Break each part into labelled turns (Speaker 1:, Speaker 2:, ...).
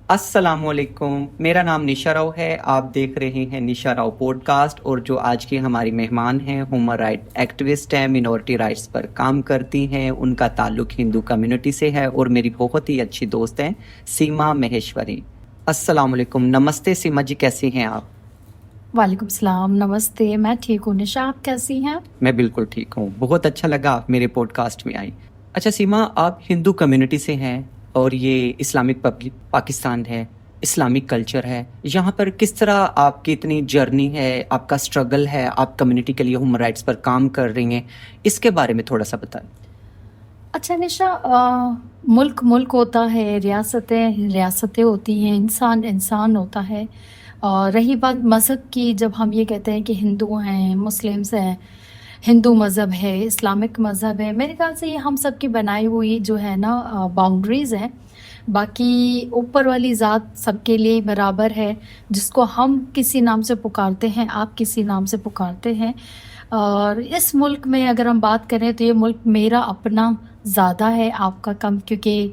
Speaker 1: السلام علیکم، میرا نام نشا راؤ ہے۔ آپ دیکھ رہے ہیں نشا راؤ پوڈ کاسٹ، اور جو آج کی ہماری مہمان ہیں ہیومن رائٹ ایکٹیوسٹ ہیں، منورٹی رائٹس پر کام کرتی ہیں، ان کا تعلق ہندو کمیونٹی سے ہے اور میری بہت ہی اچھی دوست ہیں سیما مہیشوری۔ السلام علیکم، نمستے سیما جی، کیسی ہیں آپ؟
Speaker 2: وعلیکم السلام، نمستے، میں ٹھیک ہوں۔ نشا، آپ کیسی ہیں؟
Speaker 1: میں بالکل ٹھیک ہوں، بہت اچھا لگا آپ میرے پوڈ کاسٹ میں آئی۔ اچھا سیما، آپ ہندو کمیونٹی سے ہیں اور یہ اسلامک پاکستان ہے، اسلامک کلچر ہے، یہاں پر کس طرح آپ کی اتنی جرنی ہے، آپ کا اسٹرگل ہے، آپ کمیونٹی کے لیے ہیومن رائٹس پر کام کر رہی ہیں، اس کے بارے میں تھوڑا سا بتائیں۔
Speaker 2: اچھا نشا، ملک ملک ہوتا ہے، ریاستیں ریاستیں ہوتی ہیں، انسان انسان ہوتا ہے۔ اور رہی بات مذہب کی، جب ہم یہ کہتے ہیں کہ ہندو ہیں، مسلمس ہیں، ہندو مذہب ہے، اسلامک مذہب ہے، میرے خیال سے یہ ہم سب کی بنائی ہوئی جو ہے نا باؤنڈریز ہیں۔ باقی اوپر والی ذات سب کے لیے برابر ہے، جس کو ہم کسی نام سے پکارتے ہیں، آپ کسی نام سے پکارتے ہیں۔ اور اس ملک میں اگر ہم بات کریں تو یہ ملک میرا اپنا زیادہ ہے، آپ کا کم، کیونکہ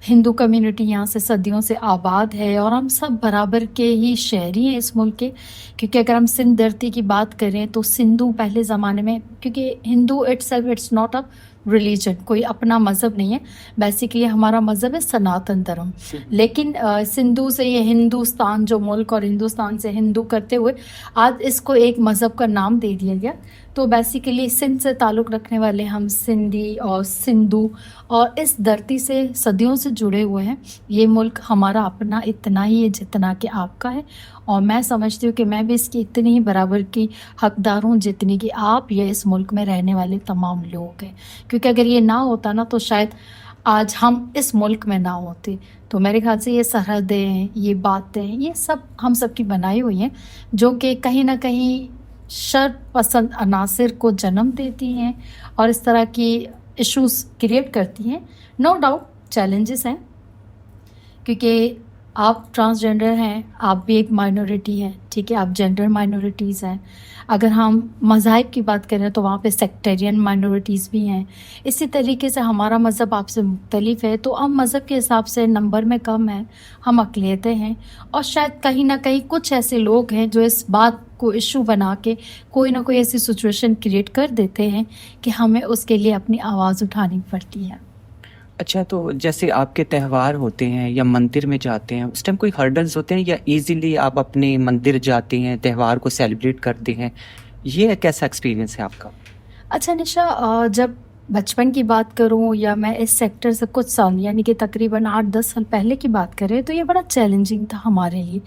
Speaker 2: ہندو کمیونٹی یہاں سے صدیوں سے آباد ہے اور ہم سب برابر کے ہی شہری ہیں اس ملک کے۔ کیونکہ اگر ہم سندھ دھرتی کی بات کریں تو سندھو پہلے زمانے میں، کیونکہ ہندو اٹس ناٹ اے ریلیجن، کوئی اپنا مذہب نہیں ہے، بیسیکلی ہمارا مذہب ہے سناتن دھرم۔ لیکن سندھو سے یہ ہندوستان جو ملک، اور ہندوستان سے ہندو کرتے ہوئے آج اس کو ایک مذہب کا نام دے دیا گیا۔ تو بیسیکلی سندھ سے تعلق رکھنے والے ہم سندھی اور سندھو، اور اس دھرتی سے صدیوں سے جڑے ہوئے ہیں۔ یہ ملک ہمارا اپنا اتنا ہی ہے جتنا کہ آپ کا ہے، اور میں سمجھتی ہوں کہ میں بھی اس کی اتنی ہی برابر کی حقدار ہوں جتنی کہ آپ یا اس ملک میں رہنے والے تمام لوگ ہیں۔ کیونکہ اگر یہ نہ ہوتا نا تو شاید آج ہم اس ملک میں نہ ہوتے۔ تو میرے خیال سے یہ سرحدیں، یہ باتیں، یہ سب ہم سب کی بنائی ہوئی ہیں، جو کہ کہیں نہ کہیں شر پسند عناصر کو جنم دیتی ہیں اور اس طرح کی ایشوز کریٹ کرتی ہیں۔ نو ڈاؤٹ چیلنجز ہیں، کیونکہ آپ ٹرانسجینڈر ہیں، آپ بھی ایک مائنورٹی ہیں، ٹھیک ہے، آپ جینڈر مائنورٹیز ہیں۔ اگر ہم مذاہب کی بات کریں تو وہاں پہ سیکٹیرین مائنورٹیز بھی ہیں۔ اسی طریقے سے ہمارا مذہب آپ سے مختلف ہے، تو ہم مذہب کے حساب سے نمبر میں کم ہیں، ہم اقلیتیں ہیں، اور شاید کہیں نہ کہیں کچھ ایسے لوگ ہیں جو اس بات کو ایشو بنا کے کوئی نہ کوئی ایسی سچویشن کریٹ کر دیتے ہیں کہ ہمیں اس کے لیے اپنی آواز اٹھانی پڑتی ہے۔
Speaker 1: اچھا، تو جیسے آپ کے تہوار ہوتے ہیں یا مندر میں جاتے ہیں، اس ٹائم کوئی ہرڈلز ہوتے ہیں یا ایزیلی آپ اپنے مندر جاتے ہیں، تہوار کو سیلیبریٹ کرتے ہیں؟ یہ کیسا ایکسپیرینس ہے آپ کا؟
Speaker 2: اچھا نشا، جب بچپن کی بات کروں یا میں اس سیکٹر سے کچھ سال یعنی کہ تقریباً 8-10 سال پہلے کی بات کریں تو یہ بڑا چیلنجنگ تھا ہمارے لیے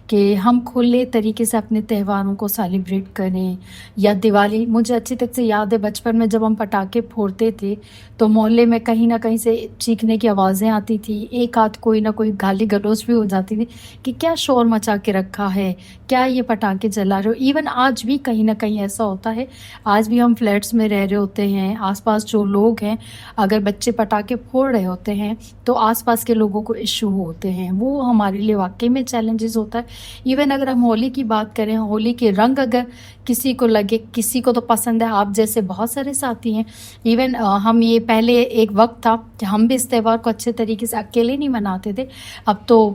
Speaker 2: کہ ہم کھلے طریقے سے اپنے تہواروں کو سیلیبریٹ کریں۔ یا دیوالی، مجھے اچھی طرح سے یاد ہے بچپن میں جب ہم پٹاخے پھوڑتے تھے تو محلے میں کہیں نہ کہیں سے چیخنے کی آوازیں آتی تھی، ایک آدھ کوئی نہ کوئی گالی گلوچ بھی ہو جاتی تھی کہ کیا شور مچا کے رکھا ہے، کیا یہ پٹاخے جلا رہے ہو۔ ایون آج بھی کہیں نہ کہیں ایسا ہوتا ہے، آج بھی ہم فلیٹس میں رہ رہے ہوتے ہیں، آس پاس جو لوگ ہیں اگر بچے پٹاخے پھوڑ رہے ہوتے ہیں تو آس پاس کے لوگوں کو ایشو ہوتے ہیں، وہ ہمارے لیے واقعی میں چیلنجز ہوتا ہے۔ ایون اگر ہم ہولی کی بات کریں، ہولی کے رنگ اگر کسی کو لگے، کسی کو تو پسند ہے، آپ جیسے بہت سارے ساتھی ہیں۔ ایون ہم یہ پہلے ایک وقت تھا کہ ہم بھی اس تہوار کو اچھے طریقے سے اکیلے نہیں مناتے تھے، اب تو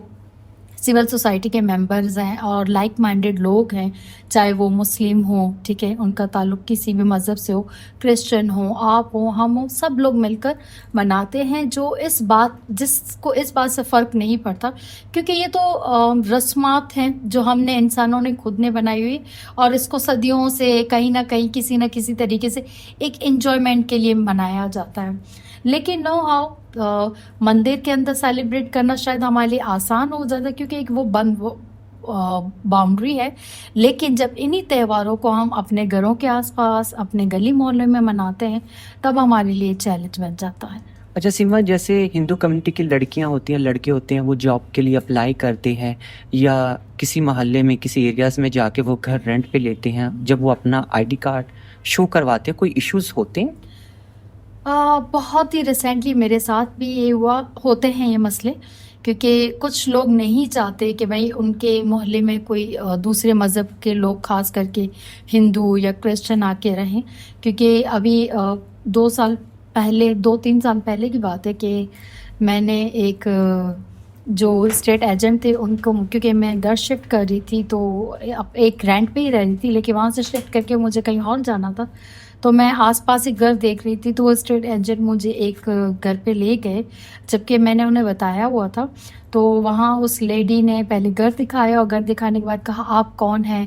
Speaker 2: سول سوسائٹی کے ممبرز ہیں اور لائک مائنڈیڈ لوگ ہیں، چاہے وہ مسلم ہوں، ٹھیک ہے، ان کا تعلق کسی بھی مذہب سے ہو، کرسچن ہوں، آپ ہوں، ہم ہوں، سب لوگ مل کر مناتے ہیں، جو جس کو اس بات سے فرق نہیں پڑتا، کیونکہ یہ تو رسومات ہیں جو ہم نے انسانوں نے خود نے بنائی ہوئی، اور اس کو صدیوں سے کہیں نہ کہیں کسی نہ کسی طریقے سے ایک انجوائمنٹ کے لیے منایا جاتا ہے۔ لیکن نو ہاؤ مندر کے اندر سیلیبریٹ کرنا شاید ہمارے لیے آسان ہو جاتا ہے، کیونکہ ایک وہ بند باؤنڈری ہے۔ لیکن جب انہی تہواروں کو ہم اپنے گھروں کے آس پاس، اپنے گلی محلے میں مناتے ہیں، تب ہمارے لیے چیلنج بن جاتا ہے۔
Speaker 1: اچھا سیما، جیسے ہندو کمیونٹی کی لڑکیاں ہوتی ہیں، لڑکے ہوتے ہیں، وہ جاب کے لیے اپلائی کرتے ہیں یا کسی محلے میں کسی ایریاز میں جا کے وہ گھر رینٹ پہ لیتے ہیں، جب وہ اپنا آئی ڈی کارڈ شو کرواتے ہیں، کوئی ایشوز ہوتے ہیں؟
Speaker 2: بہت ہی ریسنٹلی میرے ساتھ بھی یہ ہوتے ہیں یہ مسئلے، کیونکہ کچھ لوگ نہیں چاہتے کہ بھائی ان کے محلے میں کوئی دوسرے مذہب کے لوگ، خاص کر کے ہندو یا کرسچن آ کے رہیں۔ کیونکہ ابھی 2-3 سال پہلے کی بات ہے کہ میں نے ایک جو اسٹیٹ ایجنٹ تھے ان کو، کیونکہ میں گھر شفٹ کر رہی تھی تو ایک رینٹ پہ ہی رہ رہی تھی، لیکن وہاں سے شفٹ کر کے مجھے کہیں اور جانا تھا، تو میں آس پاس ایک گھر دیکھ رہی تھی، تو وہ اسٹیٹ ایجنٹ مجھے ایک گھر پہ لے گئے، جبکہ میں نے انہیں بتایا ہوا تھا. تو وہاں اس لیڈی نے پہلے گھر دکھایا، اور گھر دکھانے کے بعد کہا آپ کون ہیں،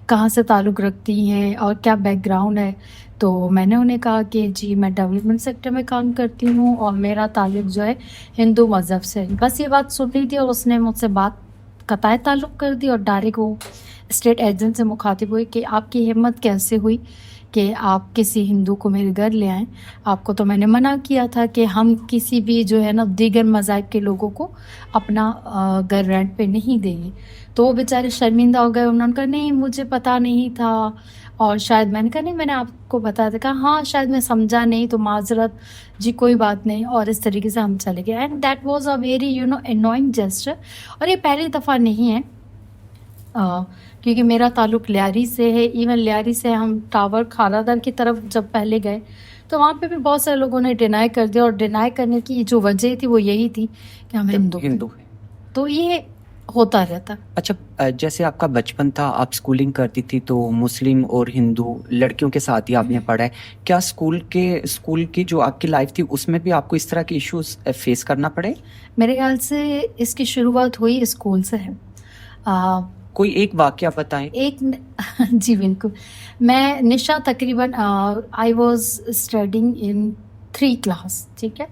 Speaker 2: کہاں سے تعلق رکھتی ہیں اور کیا بیک گراؤنڈ ہے. تو میں نے انہیں کہا کہ جی میں ڈیولپمنٹ سیکٹر میں کام کرتی ہوں اور میرا تعلق جو ہے ہندو مذہب سے. بس یہ بات سن رہی تھی اور اس نے مجھ سے بات قطع تعلق کر دی، اور ڈائریکٹ وہ اسٹیٹ ایجنٹ سے مخاطب ہوئی کہ آپ کی ہمت کیسے ہوئی کہ آپ کسی ہندو کو میرے گھر لے آئیں، آپ کو تو میں نے منع کیا تھا کہ ہم کسی بھی جو ہے نا دیگر مذاہب کے لوگوں کو اپنا گھر رینٹ پہ نہیں دیں گے. تو وہ بیچارے شرمندہ ہو گئے، انہوں نے کہا نہیں مجھے پتہ نہیں تھا، اور شاید میں نے کہا نہیں میں نے آپ کو بتایا تھا، کہا ہاں شاید میں سمجھا نہیں تو معذرت جی کوئی بات نہیں، اور اس طریقے سے ہم چلے گئے. And that was a very annoying gesture. اور یہ پہلی دفعہ نہیں ہے، کیونکہ میرا تعلق لیاری سے ہے. ایون لیاری سے ہم ٹاور کھارا در کی طرف جب پہلے گئے تو وہاں پہ بھی بہت سارے لوگوں نے ڈینائی کر دیا، اور ڈینائی کرنے کی جو وجہ تھی وہ یہی تھی کہ ہم ہندو ہیں. تو یہ ہوتا رہتا.
Speaker 1: اچھا، جیسے آپ کا بچپن تھا، آپ اسکولنگ کرتی تھی تو مسلم اور ہندو لڑکیوں کے ساتھ ہی آپ نے پڑھا ہے، کیا اسکول کی جو آپ کی لائف تھی اس میں بھی آپ کو اس طرح کے ایشوز فیس کرنا پڑے؟
Speaker 2: میرے خیال سے اس کی شروعات ہوئی اسکول سے ہے.
Speaker 1: کوئی ایک واقعہ بتائیں.
Speaker 2: جی بالکل. میں نشا تقریباً I was studying in 3 class, ٹھیک ہے،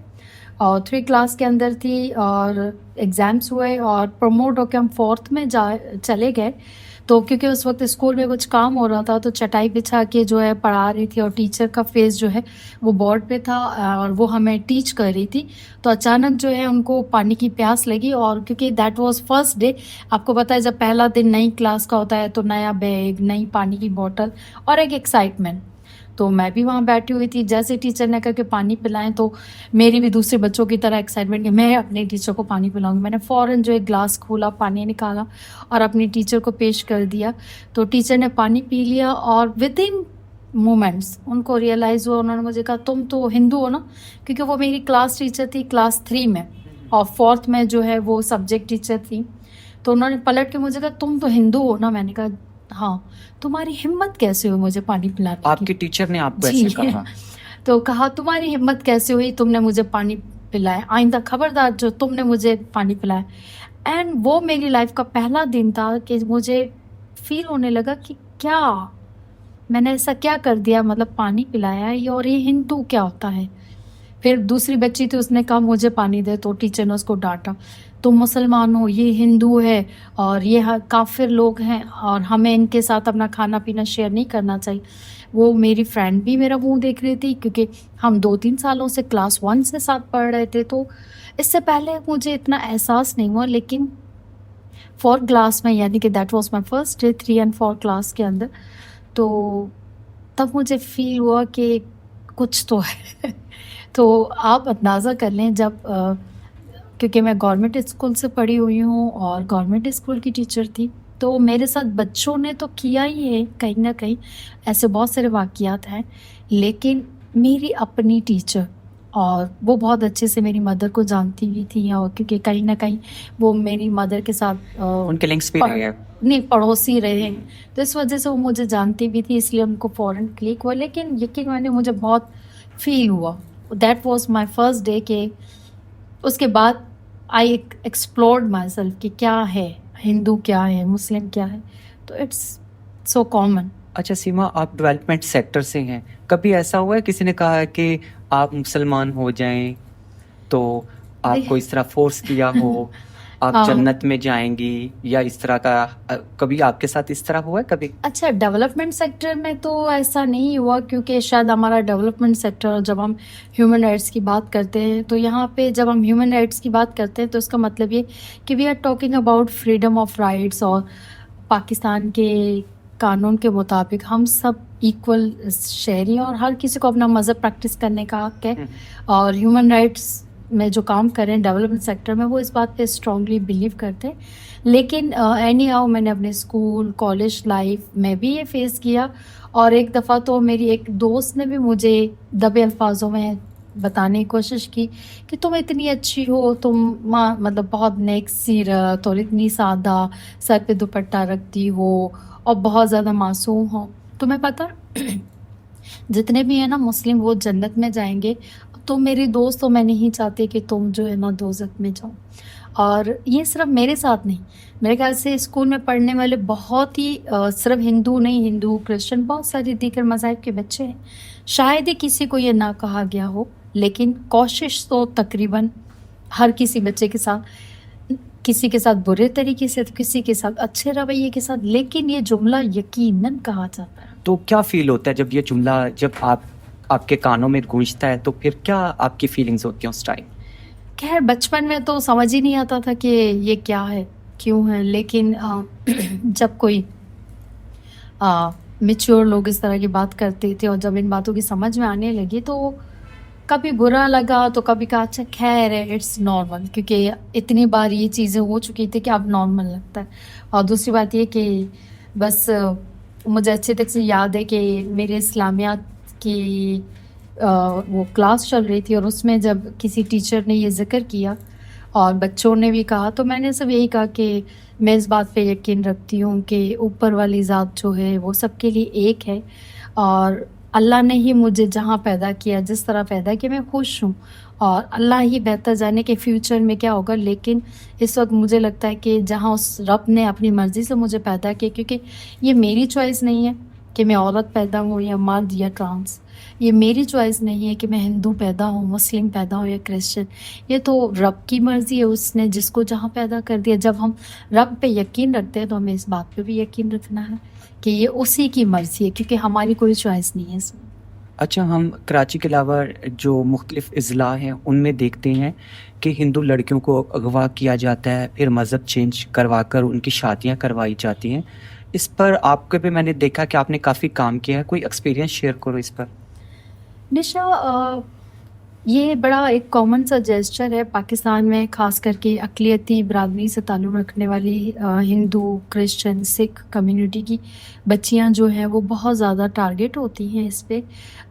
Speaker 2: اور 3 کلاس کے اندر تھی، اور ایگزامس ہوئے اور پروموٹ ہو کے ہم 4th میں چلے گئے. تو کیونکہ اس وقت اسکول میں کچھ کام ہو رہا تھا تو چٹائی بچھا کے جو ہے پڑھا رہی تھی، اور ٹیچر کا فیس جو ہے وہ بورڈ پہ تھا اور وہ ہمیں ٹیچ کر رہی تھی. تو اچانک جو ہے ان کو پانی کی پیاس لگی، اور کیونکہ دیٹ واز فرسٹ ڈے، آپ کو پتہ ہے جب پہلا دن نئی کلاس کا ہوتا ہے تو نیا بیگ، نئی پانی کی بوٹل اور ایک ایکسائٹمنٹ. تو میں بھی وہاں بیٹھی ہوئی تھی، جیسے ٹیچر نے کہا کہ پانی پلائیں تو میری بھی دوسرے بچوں کی طرح ایکسائٹمنٹ کہ میں اپنے ٹیچر کو پانی پلاؤں گی. میں نے فوراً جو ایک گلاس کھولا، پانی نکالا اور اپنی ٹیچر کو پیش کر دیا. تو ٹیچر نے پانی پی لیا، اور ود ان مومنٹس ان کو ریئلائز ہوا. انہوں نے مجھے کہا تم تو ہندو ہو نا، کیونکہ وہ میری کلاس ٹیچر تھی کلاس 3 میں، اور 4th میں جو ہے وہ سبجیکٹ ٹیچر تھی. تو انہوں نے پلٹ کے مجھے کہا تم تو ہندو ہو نا. میں نے کہا ہاں. تمہاری ہمت کیسے ہوئی مجھے پانی پلانے کی؟
Speaker 1: آپ کی ٹیچر نے آپ کو ایسے کہا؟
Speaker 2: تو کہا تمہاری ہمت کیسے ہوئی، تم نے مجھے پانی پلایا، آئندہ خبردار جو تم نے مجھے پانی پلایا. اینڈ وہ میری لائف کا پہلا دن تھا کہ مجھے فیل ہونے لگا کہ کیا میں نے ایسا کیا کر دیا، مطلب پانی پلایا اور یہ ہندو کیا ہوتا ہے. پھر دوسری بچی تھی، اس نے کہا مجھے پانی دے، تو ٹیچر نے اس کو ڈانٹا، تم مسلمان ہو، یہ ہندو ہے اور یہ کافر لوگ ہیں اور ہمیں ان کے ساتھ اپنا کھانا پینا شیئر نہیں کرنا چاہیے. وہ میری فرینڈ بھی میرا منہ دیکھ رہی تھی، کیونکہ ہم 2-3 سالوں سے کلاس 1 سے ساتھ پڑھ رہے تھے. تو اس سے پہلے مجھے اتنا احساس نہیں ہوا، لیکن 4th کلاس میں، یعنی کہ that was my first day 3 and 4 class کے اندر، تو تب مجھے فیل ہوا کہ کچھ تو ہے. تو آپ اندازہ کر لیں، جب کیونکہ میں گورنمنٹ اسکول سے پڑھی ہوئی ہوں اور گورنمنٹ اسکول کی ٹیچر تھی، تو میرے ساتھ بچوں نے تو کیا ہی ہے کہیں نہ کہیں، ایسے بہت سارے واقعات ہیں. لیکن میری اپنی ٹیچر، اور وہ بہت اچھے سے میری مدر کو جانتی بھی تھی، اور کیونکہ کہیں نہ کہیں وہ میری مدر کے ساتھ
Speaker 1: ان کے لنکس بھی رہے،
Speaker 2: نہیں پڑوسی رہے، تو اس وجہ سے وہ مجھے جانتی بھی تھی، اس لیے ان کو فوراً کلک ہوا. لیکن یقین مانیے مجھے بہت فیل ہوا. That was my first day کہ اس کے بعد آئی ایکسپلورڈ مائی سیلف کہ کیا ہے ہندو، کیا ہے مسلم، کیا ہے. تو اٹس سو کامن.
Speaker 1: اچھا سیما، آپ ڈیولپمنٹ سیکٹر سے ہیں، کبھی ایسا ہوا ہے کسی نے کہا ہے کہ آپ مسلمان ہو جائیں تو آپ کو اس طرح فورس کیا ہو، آپ جنت میں جائیں گی، یا اس طرح کا کبھی آپ کے ساتھ اس طرح ہوا ہے کبھی؟
Speaker 2: اچھا، ڈیولپمنٹ سیکٹر میں تو ایسا نہیں ہوا، کیونکہ شاید ہمارا ڈیولپمنٹ سیکٹر، جب ہم ہیومن رائٹس کی بات کرتے ہیں تو یہاں پہ جب ہم ہیومن رائٹس کی بات کرتے ہیں تو اس کا مطلب یہ کہ we are talking about freedom of rights, اور پاکستان کے قانون کے مطابق ہم سب ایکول شہری ہیں اور ہر کسی کو اپنا مذہب پریکٹس کرنے کا حق ہے. اور ہیومن رائٹس میں جو کام کریں ڈیولپمنٹ سیکٹر میں، وہ اس بات پہ اسٹرانگلی بلیو کرتے ہیں. لیکن اینی ہاؤ میں نے اپنے اسکول کالج لائف میں بھی یہ فیس کیا. اور ایک دفعہ تو میری ایک دوست نے بھی مجھے دبے الفاظوں میں بتانے کی کوشش کی کہ تم اتنی اچھی ہو، تم مطلب بہت نیک سیرت اور اتنی سادہ، سر پہ دوپٹہ رکھتی ہو اور بہت زیادہ معصوم ہو. تمہیں پتہ جتنے بھی ہیں نا مسلم وہ جنت میں جائیں گے، تو میری دوست تو میں نہیں چاہتی کہ تم جو ہے نا دوزخ میں جاؤ. اور یہ صرف میرے ساتھ نہیں، میرے خیال سے اسکول میں پڑھنے والے بہت ہی صرف ہندو نہیں، ہندو کرسچن بہت سارے دیگر مذاہب کے بچے ہیں. شاید ہی کسی کو یہ نہ کہا گیا ہو، لیکن کوشش تو تقریباً ہر کسی بچے کے ساتھ، کسی کے ساتھ برے طریقے سے، کسی کے ساتھ اچھے رویے کے ساتھ، لیکن یہ جملہ یقیناً کہا جاتا ہے.
Speaker 1: تو کیا فیل ہوتا ہے جب یہ جملہ جب آپ کے کانوں میں گونجتا ہے، تو پھر کیا آپ کی فیلنگز ہوتی ہیں اس ٹائم؟
Speaker 2: خیر بچپن میں تو سمجھ ہی نہیں آتا تھا کہ یہ کیا ہے، کیوں ہے، لیکن جب کوئی میچور لوگ اس طرح کی بات کرتے تھے اور جب ان باتوں کی سمجھ میں آنے لگی تو کبھی برا لگا تو کبھی کہا اچھا خیر ہے، اٹس نارمل، کیونکہ اتنی بار یہ چیزیں ہو چکی تھی کہ اب نارمل لگتا ہے. اور دوسری بات یہ کہ بس مجھے اچھے تک سے یاد ہے کہ میرے اسلامیات کی وہ کلاس چل رہی تھی، اور اس میں جب کسی ٹیچر نے یہ ذکر کیا اور بچوں نے بھی کہا، تو میں نے سب یہی کہا کہ میں اس بات پہ یقین رکھتی ہوں کہ اوپر والی ذات جو ہے وہ سب کے لیے ایک ہے، اور اللہ نے ہی مجھے جہاں پیدا کیا، جس طرح پیدا کیا، میں خوش ہوں، اور اللہ ہی بہتر جانے کہ فیوچر میں کیا ہوگا. لیکن اس وقت مجھے لگتا ہے کہ جہاں اس رب نے اپنی مرضی سے مجھے پیدا کیا، کیونکہ یہ میری چوائس نہیں ہے کہ میں عورت پیدا ہوں یا مرد یا ٹرانس، یہ میری چوائس نہیں ہے کہ میں ہندو پیدا ہوں، مسلم پیدا ہوں یا کرسچن، یہ تو رب کی مرضی ہے، اس نے جس کو جہاں پیدا کر دیا. جب ہم رب پہ یقین رکھتے ہیں تو ہمیں اس بات پہ بھی یقین رکھنا ہے کہ یہ اسی کی مرضی ہے، کیونکہ ہماری کوئی چوائس نہیں ہے اس میں.
Speaker 1: اچھا، ہم کراچی کے علاوہ جو مختلف اضلاع ہیں ان میں دیکھتے ہیں کہ ہندو لڑکیوں کو اغوا کیا جاتا ہے، پھر مذہب چینج کروا کر ان کی شادیاں کروائی جاتی ہیں. اس پر آپ کے بھی میں نے دیکھا کہ آپ نے کافی کام کیا ہے، کوئی ایکسپیرینس شیئر کرو اس پر.
Speaker 2: نشا یہ بڑا ایک کامن سا جیسچر ہے پاکستان میں، خاص کر کے اقلیتی برادری سے تعلق رکھنے والی ہندو، کرسچن، سکھ کمیونٹی کی بچیاں جو ہیں وہ بہت زیادہ ٹارگٹ ہوتی ہیں اس پہ،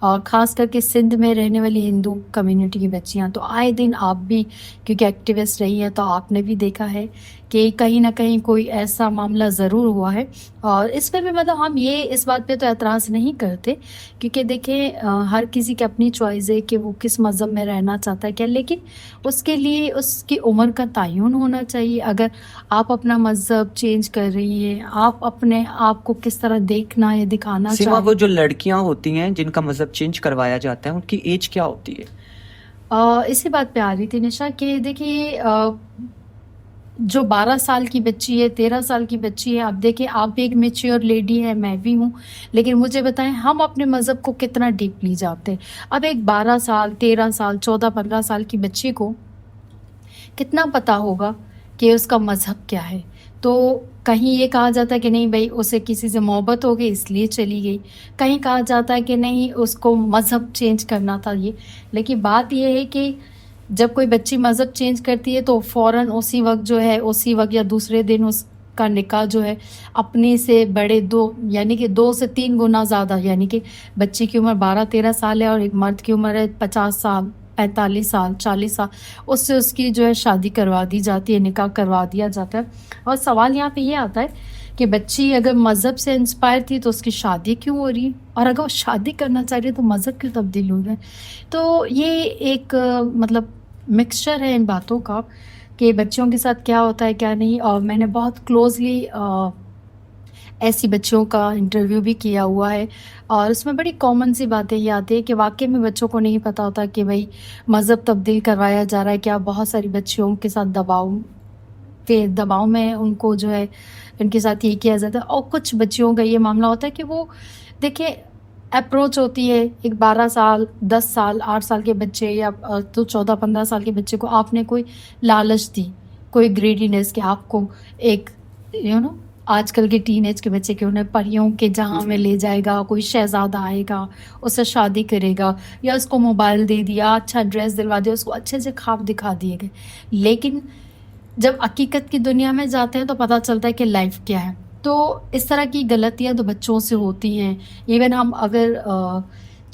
Speaker 2: اور خاص کر کے سندھ میں رہنے والی ہندو کمیونٹی کی بچیاں. تو آئے دن آپ بھی کیونکہ ایکٹیوسٹ رہی ہیں تو آپ نے بھی دیکھا ہے کہ کہیں نہ کہیں کوئی ایسا معاملہ ضرور ہوا ہے. اور اس پہ بھی مطلب ہم یہ اس بات پہ تو اعتراض نہیں کرتے، کیونکہ دیکھیں ہر کسی کی اپنی چوائس ہے کہ وہ کس مذہب میں رہنا چاہتا ہے کیا، لیکن اس کے لیے اس کی عمر کا تعین ہونا چاہیے. اگر آپ اپنا مذہب چینج کر رہی ہیں، آپ اپنے آپ کو کس طرح دیکھنا یا دکھانا
Speaker 1: سوا
Speaker 2: چاہیے.
Speaker 1: وہ جو لڑکیاں ہوتی ہیں جن کا مذہب چینج کروایا جاتا ہے، ان کی ایج کیا ہوتی ہے؟
Speaker 2: اسی بات پہ آ رہی تھی نشا کہ دیکھیے جو 12 سال کی بچی ہے، 13 سال کی بچی ہے، اب دیکھیں آپ بھی ایک میچیور لیڈی ہے، میں بھی ہوں، لیکن مجھے بتائیں ہم اپنے مذہب کو کتنا ڈیپلی جانتے ہیں. اب ایک 12 سال، 13 سال، 14، 15 سال کی بچی کو کتنا پتہ ہوگا کہ اس کا مذہب کیا ہے. تو کہیں یہ کہا جاتا ہے کہ نہیں بھائی اسے کسی سے محبت ہو گئی اس لیے چلی گئی، کہیں کہا جاتا ہے کہ نہیں اس کو مذہب چینج کرنا تھا یہ. لیکن بات یہ ہے کہ جب کوئی بچی مذہب چینج کرتی ہے تو فوراً اسی وقت جو ہے، اسی وقت یا دوسرے دن اس کا نکاح جو ہے اپنے سے بڑے یعنی کہ 2 سے 3 گنا زیادہ، یعنی کہ بچی کی عمر 12-13 سال ہے اور ایک مرد کی عمر ہے 50 سال، 45 سال، 40 سال، اس سے اس کی جو ہے شادی کروا دی جاتی ہے، نکاح کروا دیا جاتا ہے. اور سوال یہاں پہ یہ آتا ہے کہ بچی اگر مذہب سے انسپائر تھی تو اس کی شادی کیوں ہو رہی ہے، اور اگر وہ شادی کرنا چاہ رہی ہے تو مذہب کیوں تبدیل ہو گئے. تو یہ ایک مطلب مکسچر ہے ان باتوں کا کہ بچوں کے ساتھ کیا ہوتا ہے کیا نہیں. اور میں نے بہت کلوزلی ایسی بچوں کا انٹرویو بھی کیا ہوا ہے، اور اس میں بڑی کامن سی باتیں یہ آتی ہے کہ واقعی میں بچوں کو نہیں پتہ ہوتا کہ بھائی مذہب تبدیل کروایا جا رہا ہے کیا. بہت ساری بچیوں کے ساتھ دباؤ میں ان کو جو ہے ان کے ساتھ یہ کیا جاتا ہے. اور کچھ بچیوں کا یہ معاملہ ہوتا ہے کہ وہ دیکھیں اپروچ ہوتی ہے ایک 12 سال، 10 سال، 8 سال کے بچے یا تو 14-15 سال کے بچے کو آپ نے کوئی لالچ دی، کوئی گریڈینس کہ آپ کو ایک آج کل کے ٹین ایج کے بچے کے انہیں پریوں کے جہاں میں لے جائے گا، کوئی شہزادہ آئے گا اس سے شادی کرے گا، یا اس کو موبائل دے دیا، اچھا ڈریس دلوا دیا، اس کو اچھے سے خواب دکھا دیے گئے. لیکن جب حقیقت کی دنیا میں جاتے ہیں تو پتہ چلتا ہے کہ لائف کیا ہے. تو اس طرح کی غلطیاں تو بچوں سے ہوتی ہیں. ایون ہم اگر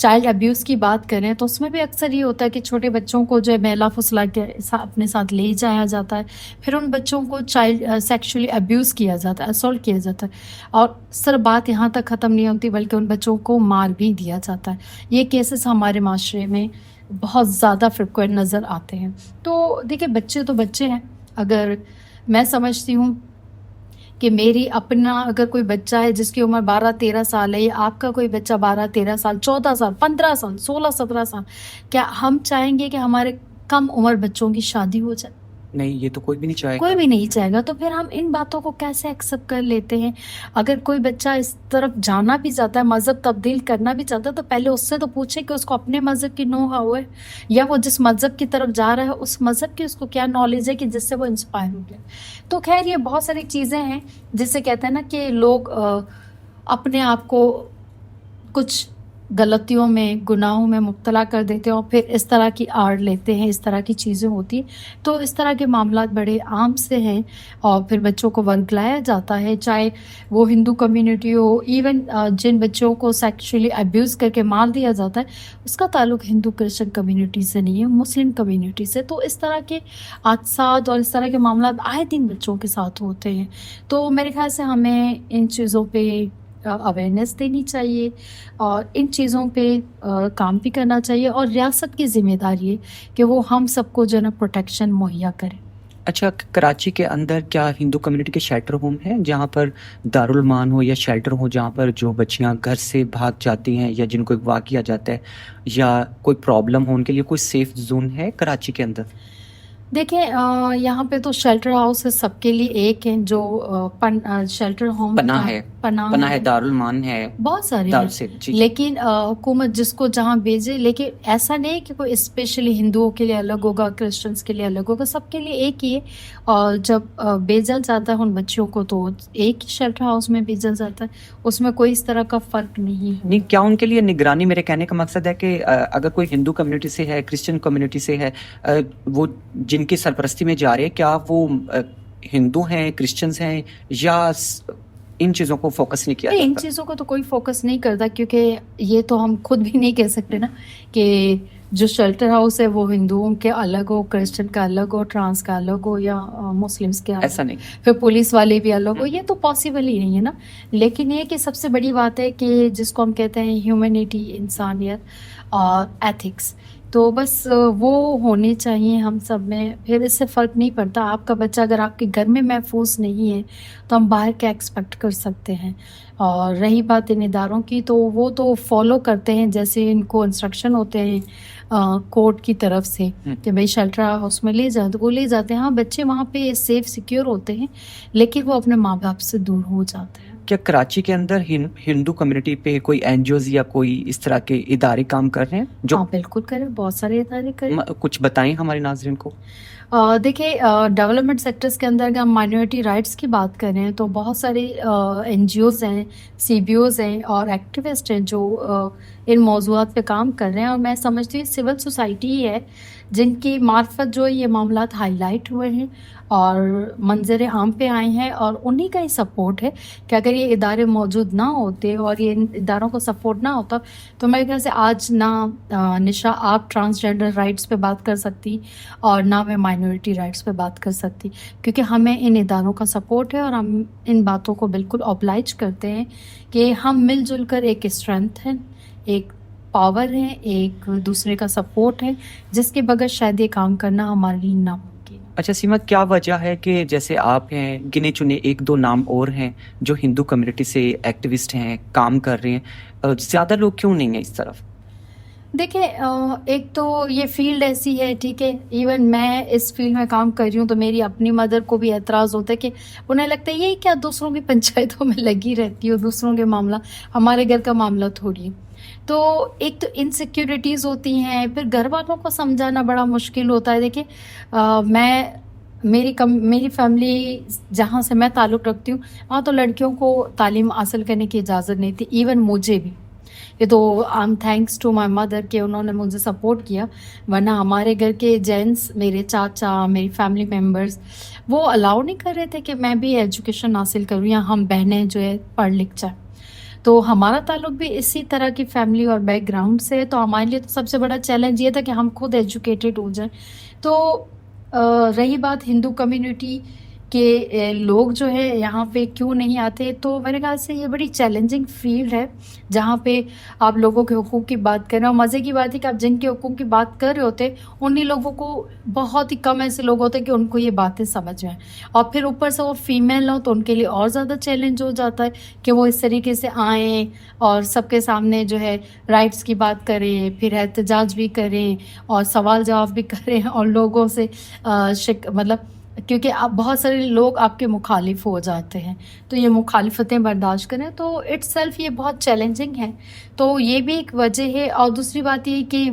Speaker 2: چائلڈ ابیوز کی بات کریں تو اس میں بھی اکثر یہ ہوتا ہے کہ چھوٹے بچوں کو جو ہے میلا پھسلا کے اپنے ساتھ لے جایا جاتا ہے، پھر ان بچوں کو چائلڈ سیکشولی ابیوز کیا جاتا ہے، اسولٹ کیا جاتا ہے، اور صرف بات یہاں تک ختم نہیں ہوتی بلکہ ان بچوں کو مار بھی دیا جاتا ہے۔ یہ کیسز ہمارے معاشرے میں بہت زیادہ فریکوینٹ نظر آتے ہیں۔ تو دیکھیں بچے تو بچے ہیں، اگر میں سمجھتی ہوں کہ میری اپنا اگر کوئی بچہ ہے جس کی عمر 12-13 سال ہے، یا آپ کا کوئی بچہ 12-13 سال، 14 سال، 15 سال، 16-17 سال، کیا ہم چاہیں گے کہ ہمارے کم عمر بچوں کی شادی ہو جائے؟
Speaker 1: نہیں، یہ تو کوئی بھی نہیں چاہے
Speaker 2: کوئی بھی نہیں چاہے گا۔ تو پھر ہم ان باتوں کو کیسے ایکسیپٹ کر لیتے ہیں؟ اگر کوئی بچہ اس طرف جانا بھی چاہتا ہے، مذہب تبدیل کرنا بھی چاہتا ہے، تو پہلے اس سے تو پوچھیں کہ اس کو اپنے مذہب کی نو ہاؤ ہے، یا وہ جس مذہب کی طرف جا رہا ہے اس مذہب کی اس کو کیا نالج ہے کہ جس سے وہ انسپائر ہو گیا۔ تو خیر یہ بہت ساری چیزیں ہیں جس سے کہتے ہیں نا کہ لوگ اپنے آپ کو کچھ غلطیوں میں، گناہوں میں مبتلا کر دیتے ہیں اور پھر اس طرح کی آڑ لیتے ہیں، اس طرح کی چیزیں ہوتی ہیں۔ تو اس طرح کے معاملات بڑے عام سے ہیں، اور پھر بچوں کو ورگلایا جاتا ہے، چاہے وہ ہندو کمیونٹی ہو، ایون جن بچوں کو سیکشولی ابیوز کر کے مار دیا جاتا ہے اس کا تعلق ہندو کرسچن کمیونٹی سے نہیں ہے، مسلم کمیونٹی سے۔ تو اس طرح کے حادثات اور اس طرح کے معاملات آئے دن بچوں کے ساتھ ہوتے ہیں۔ تو میرے خیال سے ہمیں ان چیزوں پہ اویئرنیس دینی چاہیے اور ان چیزوں پہ کام بھی کرنا چاہیے، اور ریاست کی ذمہ داری ہے کہ وہ ہم سب کو جو ہے نا پروٹیکشن مہیا کرے۔
Speaker 1: اچھا، کراچی کے اندر کیا ہندو کمیونٹی کے شیلٹر ہوم ہیں جہاں پر دارالمان ہو یا شیلٹر ہو جہاں پر جو بچیاں گھر سے بھاگ جاتی ہیں یا جن کو اغوا کیا جاتا ہے یا کوئی پرابلم ہو ان کے لیے کوئی سیف زون ہے کراچی کے اندر؟
Speaker 2: دیکھیں یہاں پہ تو شیلٹر ہاؤس سب کے لیے ایک ہیں، جو شیلٹر ہوم
Speaker 1: پناہ ہے، پناہ ہے، دارالمان ہے،
Speaker 2: بہت سارے
Speaker 1: دار
Speaker 2: ہیں،
Speaker 1: سے جی۔
Speaker 2: لیکن حکومت جس کو جہاں بھیجے، لیکن ایسا نہیں کہ کوئی اسپیشلی ہندوؤں کے لیے الگ ہوگا، کرسچنس کے لیے الگ ہوگا، سب کے لیے ایک ہی ہے۔ اور جب بھیجا جاتا ہے ان بچوں کو تو ایک ہی شیلٹر ہاؤس میں بھیجا جاتا ہے، اس میں کوئی اس طرح کا فرق نہیں ہے۔
Speaker 1: نہیں، کیا ان کے لیے نگرانی، میرے کہنے کا مقصد ہے کہ اگر کوئی ہندو کمیونٹی سے ہے، کرسچن کمیونٹی سے ہے، وہ جن کی سرپرستی میں جا رہے ہیں، کیا وہ ہندو ہیں، کرسچنز ہیں، یا ان چیزوں کو فوکس نہیں کیا
Speaker 2: نہیں، ان
Speaker 1: جاتا؟
Speaker 2: چیزوں کو تو کوئی فوکس نہیں کرتا، کیونکہ یہ تو ہم خود بھی نہیں کہہ سکتے نا کہ جو شیلٹر ہاؤس ہے وہ ہندوؤں کے الگ ہو، کرسچن کا الگ ہو، ٹرانس کا الگ ہو، یا مسلمس کے الگ،
Speaker 1: ایسا نہیں۔
Speaker 2: پھر پولیس والے بھی الگ ہو، یہ تو پاسبل ہی نہیں ہے نا۔ لیکن یہ کہ سب سے بڑی بات ہے کہ جس کو ہم کہتے ہیں ہیومینٹی، انسانیت اور ایتھکس، تو بس وہ ہونے چاہیے ہم سب میں، پھر اس سے فرق نہیں پڑتا۔ آپ کا بچہ اگر آپ کے گھر میں محفوظ نہیں ہے تو ہم باہر کیا ایکسپیکٹ کر سکتے ہیں؟ اور رہی بات ان اداروں کی، تو وہ تو فالو کرتے ہیں جیسے ان کو انسٹرکشن ہوتے ہیں کورٹ کی طرف سے کہ بھائی شیلٹر ہاؤس میں لے جاؤ، تو وہ لے جاتے ہیں۔ ہاں، بچے وہاں پہ سیف سیکیور ہوتے ہیں، لیکن وہ اپنے ماں باپ سے دور ہو جاتے ہیں۔
Speaker 1: کیا کراچی کے اندر ہندو کمیونٹی پہ کوئی این جی اوز یا کوئی اس طرح کے ادارے کام کر رہے ہیں جو؟
Speaker 2: ہاں بالکل کریں، بہت سارے ادارے کریں۔
Speaker 1: کچھ بتائیں ہمارے ناظرین کو۔
Speaker 2: دیکھیں ڈیولپمنٹ سیکٹرز کے اندر اگر ہم مائنورٹی رائٹس کی بات کریں تو بہت سارے این جی اوز ہیں، سی بی اوز ہیں اور ایکٹیوسٹ ہیں جو ان موضوعات پہ کام کر رہے ہیں، اور میں سمجھتی ہوں سول سوسائٹی ہی ہے جن کی معرفت جو یہ معاملات ہائی لائٹ ہوئے ہیں اور منظر عام پہ آئے ہیں، اور انہی کا ہی سپورٹ ہے کہ اگر یہ ادارے موجود نہ ہوتے اور یہ ان اداروں کو سپورٹ نہ ہوتا تو میرے خیال سے آج نہ نشا آپ ٹرانسجینڈر رائٹس پہ بات کر سکتی اور نہ میں مائنورٹی رائٹس پہ بات کر سکتی، کیونکہ ہمیں ان اداروں کا سپورٹ ہے اور ہم ان باتوں کو بالکل اوبلائج کرتے ہیں کہ ہم مل جل کر ایک اسٹرینتھ ہے، ایک پاور ہے، ایک دوسرے کا سپورٹ ہے، جس کے بغیر شاید یہ کام کرنا ہمارے لیے ناممکن ہے۔
Speaker 1: اچھا سیما، کیا وجہ ہے کہ جیسے آپ ہیں، گنے چنے ایک دو نام اور ہیں جو ہندو کمیونٹی سے ایکٹیوسٹ ہیں، کام کر رہے ہیں، زیادہ لوگ کیوں نہیں ہیں اس طرف؟
Speaker 2: دیکھیں ایک تو یہ فیلڈ ایسی ہے، ٹھیک ہے، ایون میں اس فیلڈ میں کام کر رہی ہوں تو میری اپنی مدر کو بھی اعتراض ہوتا ہے کہ انہیں لگتا ہے یہ کیا دوسروں کی پنچایتوں میں لگی رہتی ہو، دوسروں کے معاملہ، ہمارے گھر کا معاملہ تھوڑی ہے۔ تو ایک تو انسیکیورٹیز ہوتی ہیں، پھر گھر والوں کو سمجھانا بڑا مشکل ہوتا ہے۔ دیکھیں میری فیملی جہاں سے میں تعلق رکھتی ہوں وہاں تو لڑکیوں کو تعلیم حاصل کرنے کی اجازت نہیں تھی، ایون مجھے بھی۔ یہ تو آئی تھینکس ٹو مائی مدر کہ انہوں نے مجھے سپورٹ کیا، ورنہ ہمارے گھر کے جینٹس، میرے چاچا، میری فیملی ممبرز وہ الاؤ نہیں کر رہے تھے کہ میں بھی ایجوکیشن حاصل کروں یا ہم بہنیں جو ہے پڑھ لکھ جائیں۔ تو ہمارا تعلق بھی اسی طرح کی فیملی اور بیک گراؤنڈ سے ہے، تو ہمارے لیے تو سب سے بڑا چیلنج یہ تھا کہ ہم خود ایجوکیٹڈ ہو جائیں. تو رہی بات ہندو کمیونٹی کے لوگ جو ہے یہاں پہ کیوں نہیں آتے، تو میرے خیال سے یہ بڑی چیلنجنگ فیلڈ ہے جہاں پہ آپ لوگوں کے حقوق کی بات کر رہے ہیں. اور مزے کی بات ہے کہ آپ جن کے حقوق کی بات کر رہے ہوتے انہی لوگوں کو بہت ہی کم ایسے لوگ ہوتے ہیں کہ ان کو یہ باتیں سمجھ میں آئیں. اور پھر اوپر سے وہ فیمیل ہوں تو ان کے لیے اور زیادہ چیلنج ہو جاتا ہے کہ وہ اس طریقے سے آئیں اور سب کے سامنے جو ہے رائٹس کی بات کریں، پھر احتجاج بھی کریں اور سوال جواب بھی کریں اور لوگوں سے مطلب کیونکہ آپ بہت سارے لوگ آپ کے مخالف ہو جاتے ہیں تو یہ مخالفتیں برداشت کریں، تو اٹ سیلف یہ بہت چیلنجنگ ہے. تو یہ بھی ایک وجہ ہے. اور دوسری بات یہ کہ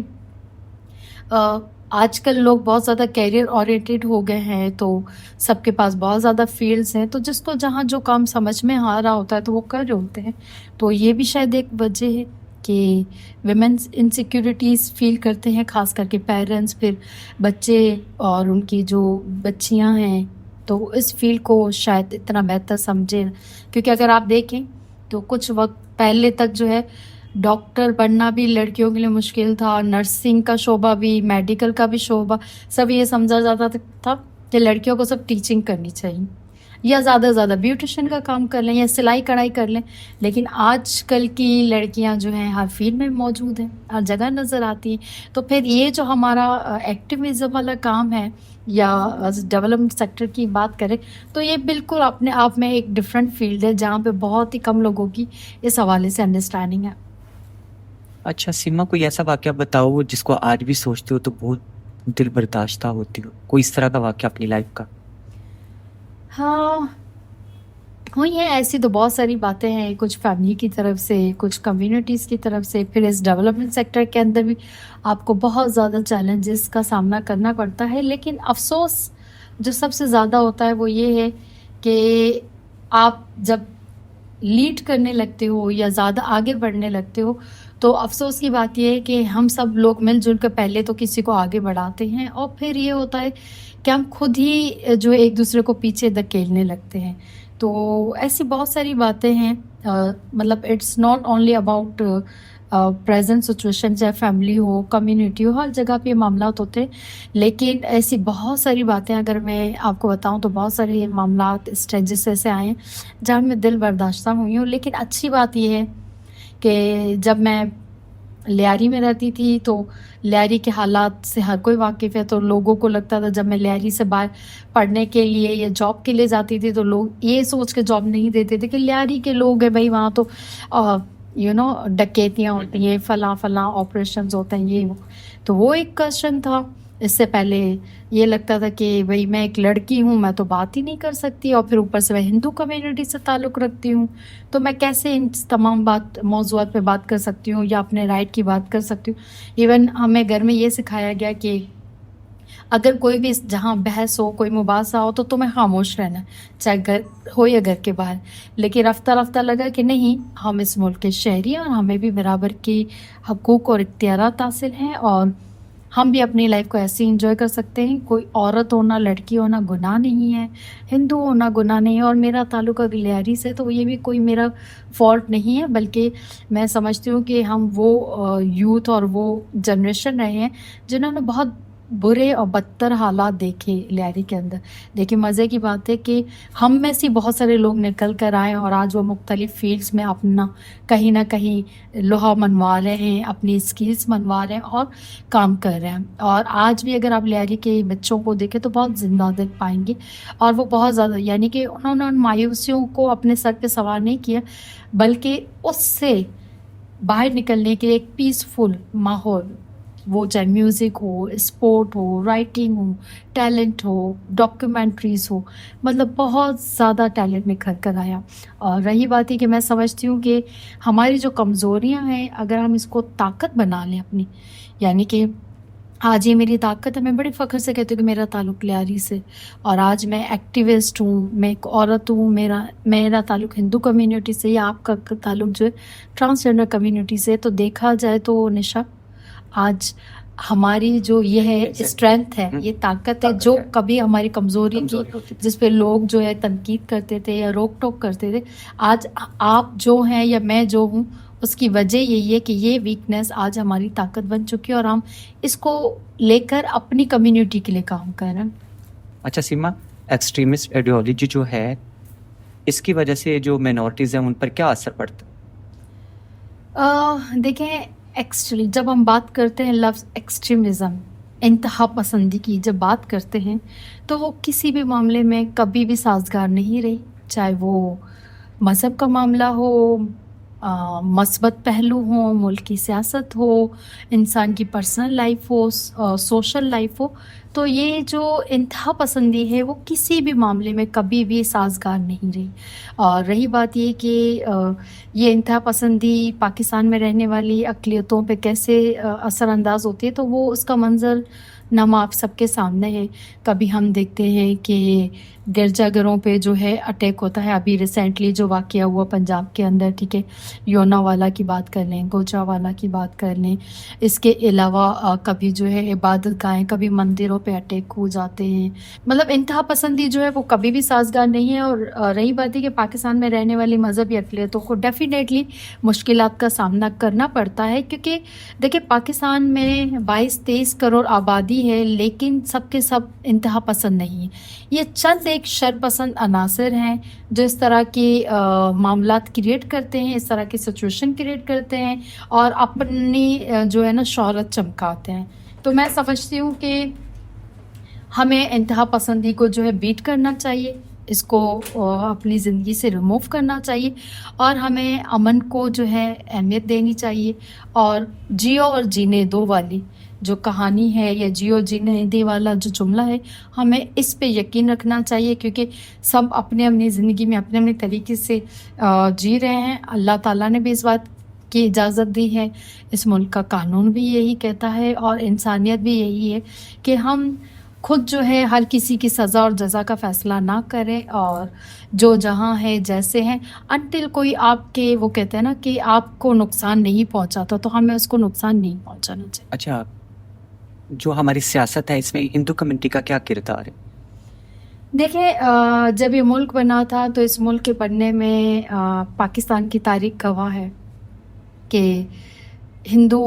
Speaker 2: آج کل لوگ بہت زیادہ کیریئر اورینٹیڈ ہو گئے ہیں، تو سب کے پاس بہت زیادہ فیلڈز ہیں، تو جس کو جہاں جو کام سمجھ میں آ رہا ہوتا ہے تو وہ کر رہے ہوتے ہیں. تو یہ بھی شاید ایک وجہ ہے کہ ویمنس انسیکیورٹیز فیل کرتے ہیں، خاص کر کے پیرنٹس، پھر بچے اور ان کی جو بچیاں ہیں تو اس فیلڈ کو شاید اتنا بہتر سمجھے. کیونکہ اگر آپ دیکھیں تو کچھ وقت پہلے تک جو ہے ڈاکٹر بننا بھی لڑکیوں کے لیے مشکل تھا، نرسنگ کا شعبہ بھی، میڈیکل کا بھی شعبہ، سب یہ سمجھا جاتا تھا کہ لڑکیوں کو سب ٹیچنگ کرنی چاہیے یا زیادہ سے زیادہ بیوٹیشین کا کام کر لیں یا سلائی کڑھائی کر لیں. لیکن آج کل کی لڑکیاں جو ہیں ہر فیلڈ میں موجود ہیں، ہر جگہ نظر آتی ہیں. تو پھر یہ جو ہمارا ایکٹیویزم والا کام ہے یا ڈیولپمنٹ سیکٹر کی بات کریں تو یہ بالکل اپنے آپ میں ایک ڈفرینٹ فیلڈ ہے جہاں پہ بہت ہی کم لوگوں کی اس حوالے سے انڈرسٹینڈنگ ہے.
Speaker 1: اچھا سیما، کوئی ایسا واقعہ بتاؤ جس کو آج بھی سوچتے ہو تو بہت دل برداشتہ ہوتی ہو، کوئی اس طرح کا واقعہ اپنی لائف کا.
Speaker 2: ہاں ہوئی ہیں ایسی تو بہت ساری باتیں ہیں، کچھ فیملی کی طرف سے، کچھ کمیونٹیز کی طرف سے، پھر اس ڈیولپمنٹ سیکٹر کے اندر بھی آپ کو بہت زیادہ چیلنجز کا سامنا کرنا پڑتا ہے. لیکن افسوس جو سب سے زیادہ ہوتا ہے وہ یہ ہے کہ آپ جب لیڈ کرنے لگتے ہو یا زیادہ آگے بڑھنے لگتے ہو تو افسوس کی بات یہ ہے کہ ہم سب لوگ مل جل کر پہلے تو کسی کو آگے بڑھاتے ہیں اور پھر یہ ہوتا ہے کہ ہم خود ہی جو ایک دوسرے کو پیچھے دھکیلنے لگتے ہیں. تو ایسی بہت ساری باتیں ہیں، مطلب it's not only about present situation, چاہے فیملی ہو، کمیونٹی ہو، ہر جگہ پہ یہ معاملات ہوتے ہیں. لیکن ایسی بہت ساری باتیں اگر میں آپ کو بتاؤں تو بہت سارے معاملات اسٹیجز ایسے آئے ہیں جہاں میں دل برداشتہ ہوئی ہوں. لیکن اچھی بات یہ ہے کہ جب میں لیاری میں رہتی تھی تو لیاری کے حالات سے ہر کوئی واقف ہے، تو لوگوں کو لگتا تھا جب میں لیاری سے باہر پڑھنے کے لیے یا جاب کے لیے جاتی تھی تو لوگ یہ سوچ کے جاب نہیں دیتے تھے کہ لیاری کے لوگ ہیں بھائی، وہاں تو ڈکیتیاں ہوتی ہیں، فلاں آپریشنز ہوتے ہیں، یہ تو وہ ایک کوشچن تھا. اس سے پہلے یہ لگتا تھا کہ بھئی میں ایک لڑکی ہوں، میں تو بات ہی نہیں کر سکتی، اور پھر اوپر سے میں ہندو کمیونٹی سے تعلق رکھتی ہوں تو میں کیسے ان تمام موضوعات پہ بات کر سکتی ہوں یا اپنے رائٹ کی بات کر سکتی ہوں. ایون ہمیں گھر میں یہ سکھایا گیا کہ اگر کوئی بھی جہاں بحث ہو، کوئی مباحثہ ہو تو تمہیں خاموش رہنا ہے، چاہے گھر ہو یا گھر کے باہر. لیکن رفتہ رفتہ لگا کہ نہیں، ہم اس ملک کے شہری ہیں اور ہمیں بھی برابر کے حقوق اور اختیارات حاصل ہیں اور ہم بھی اپنی لائف کو ایسے انجوائے کر سکتے ہیں. کوئی عورت ہونا، لڑکی ہونا گناہ نہیں ہے، ہندو ہونا گناہ نہیں ہے. اور میرا تعلق اگر لیاری سے تو یہ بھی کوئی میرا فالٹ نہیں ہے، بلکہ میں سمجھتی ہوں کہ ہم وہ یوتھ اور وہ جنریشن رہے ہیں جنہوں نے بہت برے اور بدتر حالات دیکھے لیاری کے اندر. لیکن مزے کی بات ہے کہ ہم میں سے بہت سارے لوگ نکل کر آئے اور آج وہ مختلف فیلڈز میں اپنا کہیں نہ کہیں لوہا منوا رہے ہیں، اپنی اسکلز منوا رہے ہیں اور کام کر رہے ہیں. اور آج بھی اگر آپ لیاری کے بچوں کو دیکھیں تو بہت زندہ دل پائیں گے اور وہ بہت زیادہ، یعنی کہ انہوں نے ان مایوسیوں کو اپنے سر پہ سوار نہیں کیا، بلکہ اس سے باہر نکلنے کے ایک پیسفل ماحول، وہ چاہے میوزک ہو، اسپورٹ ہو، رائٹنگ ہو، ٹیلنٹ ہو، ڈاکیومنٹریز ہو، مطلب بہت زیادہ ٹیلنٹ نکھر کر آیا. اور رہی بات ہے کہ میں سمجھتی ہوں کہ ہماری جو کمزوریاں ہیں اگر ہم اس کو طاقت بنا لیں اپنی، یعنی کہ آج یہ میری طاقت ہے، میں بڑے فخر سے کہتی ہوں کہ میرا تعلق لیاری سے، اور آج میں ایکٹیوسٹ ہوں، میں ایک عورت ہوں، میرا تعلق ہندو کمیونٹی سے، یا آپ کا تعلق جو ہے ٹرانسجنڈر کمیونٹی سے. تو دیکھا جائے تو نشا، آج ہماری جو یہ ہے اسٹرینتھ ہے، یہ طاقت ہے جو کبھی ہماری کمزوری کی، جس پہ لوگ جو ہے تنقید کرتے تھے یا روک ٹوک کرتے تھے، آج آپ جو ہیں یا میں جو ہوں، اس کی وجہ یہی ہے کہ یہ ویکنیس آج ہماری طاقت بن چکی ہے اور ہم اس کو لے کر اپنی کمیونٹی کے لیے کام کر رہے ہیں۔
Speaker 1: اچھا سیما، ایکسٹریمسٹ آئیڈیالوجی جو ہے اس کی وجہ سے جو مینورٹیز ہیں ان پر کیا اثر پڑتا ہے؟
Speaker 2: دیکھیں، ایکسٹری جب ہم بات کرتے ہیں لفظ ایکسٹریمزم، انتہا پسندی کی جب بات کرتے ہیں تو وہ کسی بھی معاملے میں کبھی بھی سازگار نہیں رہی، چاہے وہ مذہب کا معاملہ ہو، مثبت پہلو ہوں، ملک کی سیاست ہو، انسان کی پرسنل لائف ہو، سوشل لائف ہو، تو یہ جو انتہا پسندی ہے وہ کسی بھی معاملے میں کبھی بھی سازگار نہیں رہی۔ اور رہی بات یہ کہ یہ انتہا پسندی پاکستان میں رہنے والی اقلیتوں پہ کیسے اثر انداز ہوتی ہے، تو وہ اس کا منظر نامہ آپ سب کے سامنے ہے۔ کبھی ہم دیکھتے ہیں کہ گرجا گھروں پہ جو ہے اٹیک ہوتا ہے، ابھی ریسنٹلی جو واقعہ ہوا پنجاب کے اندر، ٹھیک ہے، یونا والا کی بات کر لیں، گوجرا والا کی بات کر لیں، اس کے علاوہ کبھی جو ہے عبادت گاہیں، کبھی مندروں پہ اٹیک ہو جاتے ہیں۔ مطلب انتہا پسندی جو ہے وہ کبھی بھی سازگار نہیں ہے۔ اور رہی بات ہے کہ پاکستان میں رہنے والی مذہبی اقلیتوں کو ڈیفینیٹلی مشکلات کا سامنا کرنا پڑتا ہے، کیونکہ دیکھیں پاکستان میں 22-23 کروڑ آبادی ہے، لیکن سب کے سب انتہا پسند نہیں ہے۔ یہ چند ایک شر پسند عناصر ہیں جو اس طرح کے معاملات کریٹ کرتے ہیں، اس طرح کی سچویشن کریٹ کرتے ہیں اور اپنی جو ہے نا شہرت چمکاتے ہیں۔ تو میں سمجھتی ہوں کہ ہمیں انتہا پسندی کو جو ہے بیٹ کرنا چاہیے، اس کو اپنی زندگی سے ریموو کرنا چاہیے، اور ہمیں امن کو جو ہے اہمیت دینی چاہیے، اور جیو اور جینے دو والی جو کہانی ہے یا جیو جینے دے والا جو جملہ ہے، ہمیں اس پہ یقین رکھنا چاہیے، کیونکہ سب اپنے اپنی زندگی میں اپنے اپنے طریقے سے جی رہے ہیں۔ اللہ تعالیٰ نے بھی اس بات کی اجازت دی ہے، اس ملک کا قانون بھی یہی کہتا ہے، اور انسانیت بھی یہی ہے کہ ہم خود جو ہے ہر کسی کی سزا اور جزا کا فیصلہ نہ کریں، اور جو جہاں ہے جیسے ہیں، انٹل کوئی آپ کے وہ کہتے ہیں نا کہ آپ کو نقصان نہیں پہنچاتا تو ہمیں اس کو نقصان نہیں پہنچانا چاہیے۔
Speaker 1: اچھا، جو ہماری سیاست ہے اس میں ہندو کمیونٹی کا کیا کردار ہے؟
Speaker 2: دیکھیں، جب یہ ملک بنا تھا تو اس ملک کے بننے میں پاکستان کی تاریخ گواہ ہے کہ ہندو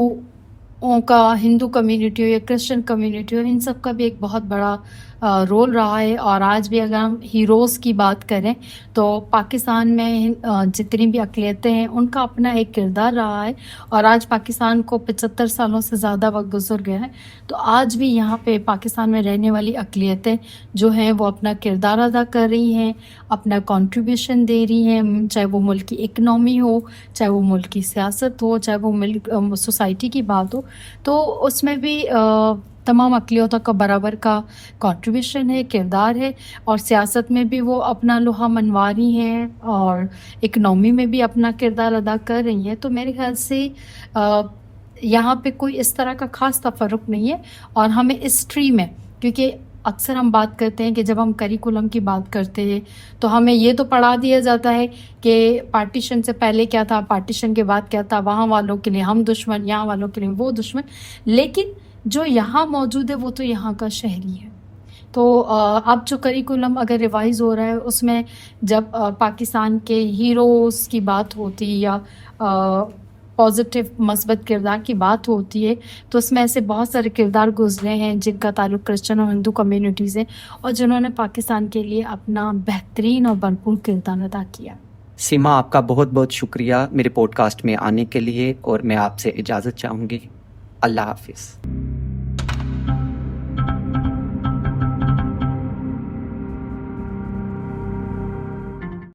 Speaker 2: کمیونٹی ہو یا کرسچن کمیونٹی ہو، ان سب کا بھی ایک بہت بڑا رول رہا ہے۔ اور آج بھی اگر ہم ہیروز کی بات کریں تو پاکستان میں جتنی بھی اقلیتیں ہیں ان کا اپنا ایک کردار رہا ہے، اور آج پاکستان کو 75 سالوں سے زیادہ وقت گزر گیا ہے، تو آج بھی یہاں پہ پاکستان میں رہنے والی اقلیتیں جو ہیں وہ اپنا کردار ادا کر رہی ہیں، اپنا کنٹریبیوشن دے رہی ہیں، چاہے وہ ملک کی اکنامی ہو، چاہے وہ ملک کی سیاست ہو، چاہے وہ ملک سوسائٹی کی بات ہو، تو اس میں بھی تمام اقلیتوں کا برابر کا کنٹریبیوشن ہے، کردار ہے، اور سیاست میں بھی وہ اپنا لوہا منوا رہی ہیں اور اکنامی میں بھی اپنا کردار ادا کر رہی ہیں۔ تو میرے خیال سے یہاں پہ کوئی اس طرح کا خاص تفرق نہیں ہے، اور ہمیں ہسٹری میں، کیونکہ اکثر ہم بات کرتے ہیں کہ جب ہم کریکولم کی بات کرتے ہیں تو ہمیں یہ تو پڑھا دیا جاتا ہے کہ پارٹیشن سے پہلے کیا تھا، پارٹیشن کے بعد کیا تھا، وہاں والوں کے لیے ہم دشمن، یہاں والوں کے لیے وہ دشمن، لیکن جو یہاں موجود ہے وہ تو یہاں کا شہری ہے۔ تو اب جو کریکولم اگر ریوائز ہو رہا ہے اس میں جب پاکستان کے ہیروز کی بات ہوتی ہے یا پازیٹیو مثبت کردار کی بات ہوتی ہے تو اس میں ایسے بہت سارے کردار گزرے ہیں جن کا تعلق کرسچن اور ہندو کمیونٹی سے، اور جنہوں نے پاکستان کے لیے اپنا بہترین اور بھرپور کردار ادا کیا۔
Speaker 1: سیما، آپ کا بہت بہت شکریہ میرے پوڈ کاسٹ میں آنے کے لیے، اور میں آپ سے اجازت چاہوں گی۔ اللہ حافظ۔